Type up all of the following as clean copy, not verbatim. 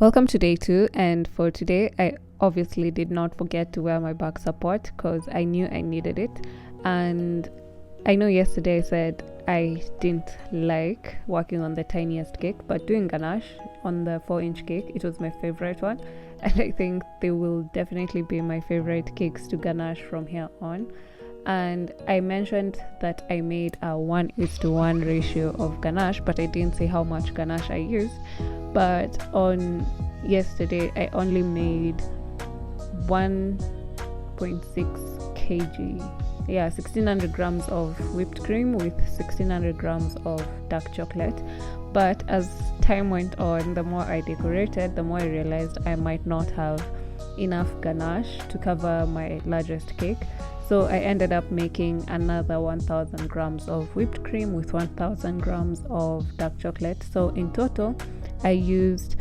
Welcome to day 2, and for today I obviously did not forget to wear my back support because I knew I needed it. And I know yesterday I said I didn't like working on the tiniest cake, but doing ganache on the 4-inch cake, it was my favorite one, and I think they will definitely be my favorite cakes to ganache from here on. And I mentioned that I made a 1:1 ratio of ganache, but I didn't say how much ganache I used. But on yesterday I only made 1.6 kg, 1600 grams of whipped cream with 1600 grams of dark chocolate. But as time went on, the more I decorated, the more I realized I might not have enough ganache to cover my largest cake. So I ended up making another 1000 grams of whipped cream with 1000 grams of dark chocolate. So in total, I used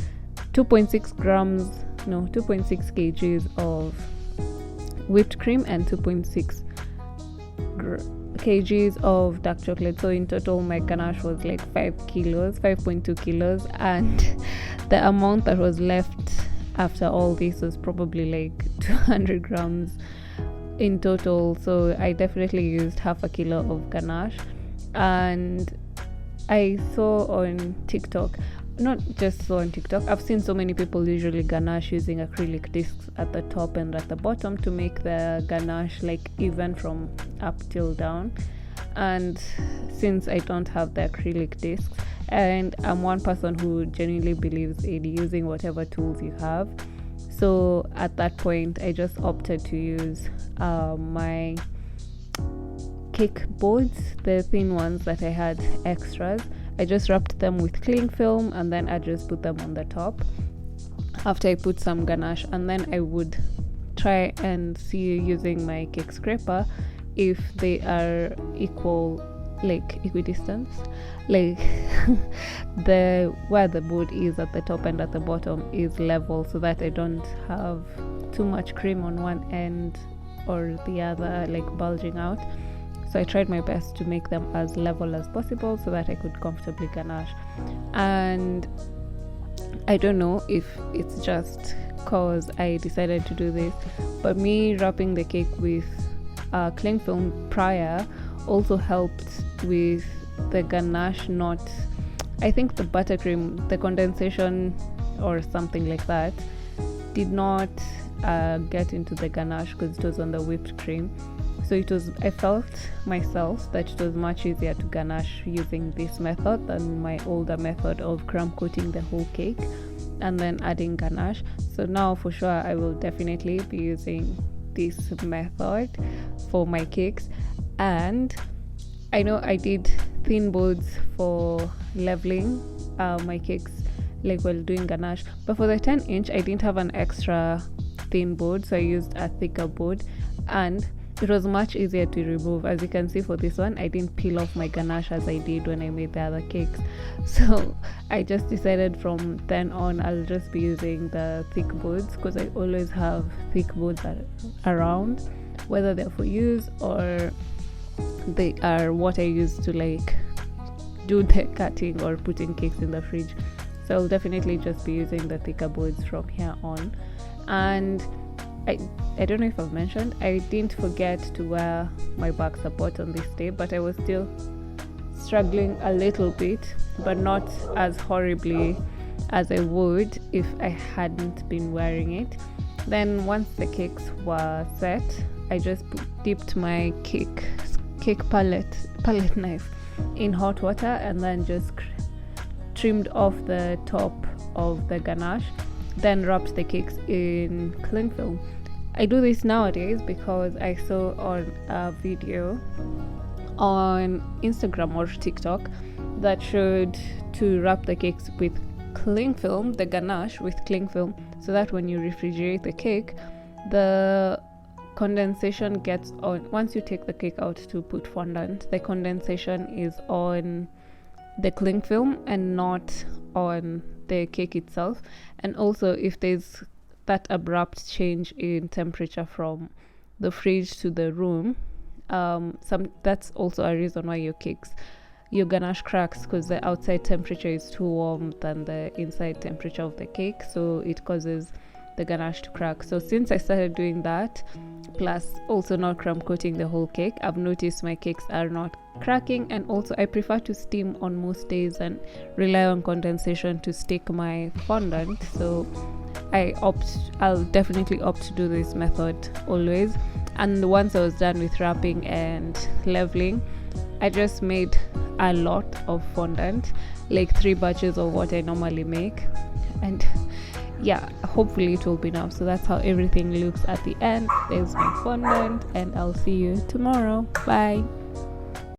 2.6 kgs of whipped cream and 2.6 kgs of dark chocolate. So in total, my ganache was like 5.2 kilos, and the amount that was left after all this was probably like 200 grams in total. So I definitely used half a kilo of ganache. And I saw on TikTok, not just saw on TikTok, I've seen so many people usually ganache using acrylic discs at the top and at the bottom to make the ganache like even from up till down. And since I don't have the acrylic discs, and I'm one person who genuinely believes in using whatever tools you have, so at that point I just opted to use my cake boards, the thin ones that I had extras. I just wrapped them with cling film, and then I just put them on the top after I put some ganache. And then I would try and see using my cake scraper if they are equidistant, like the where the board is at the top and at the bottom is level, so that I don't have too much cream on one end or the other like bulging out. So I tried my best to make them as level as possible so that I could comfortably ganache. And I don't know if it's just cause I decided to do this, but me wrapping the cake with cling film prior also helped with the ganache I think the buttercream, the condensation or something like that did not get into the ganache because it was on the whipped cream. So I felt myself that it was much easier to ganache using this method than my older method of crumb coating the whole cake and then adding ganache. So now for sure I will definitely be using this method for my cakes. And I know I did thin boards for leveling my cakes like while doing ganache, but for the 10-inch I didn't have an extra thin board, so I used a thicker board, and it was much easier to remove. As you can see for this one, I didn't peel off my ganache as I did when I made the other cakes. So I just decided from then on I'll just be using the thick boards, because I always have thick boards around, whether they're for use or they are what I use to like do the cutting or putting cakes in the fridge. So I'll definitely just be using the thicker boards from here on. And I don't know if I've mentioned, I didn't forget to wear my back support on this day, but I was still struggling a little bit, but not as horribly as I would if I hadn't been wearing it. Then once the cakes were set, I just dipped my cake palette knife in hot water and then just trimmed off the top of the ganache, then wrapped the cakes in cling film. I do this nowadays because I saw on a video on Instagram or TikTok that showed to wrap the cakes with cling film, the ganache with cling film, so that when you refrigerate the cake, the condensation gets on. Once you take the cake out to put fondant, the condensation is on the cling film and not on the cake itself. And also, if there's that abrupt change in temperature from the fridge to the room, that's also a reason why your cakes your ganache cracks because the outside temperature is too warm than the inside temperature of the cake, so it causes the ganache to crack. So since I started doing that, plus also not crumb coating the whole cake, I've noticed my cakes are not cracking. And also I prefer to steam on most days and rely on condensation to stick my fondant, so I'll definitely opt to do this method always. And once I was done with wrapping and leveling, I just made a lot of fondant, like 3 batches of what I normally make, and yeah, hopefully it will be enough. So that's how everything looks at the end. There's my fondant, and I'll see you tomorrow. Bye.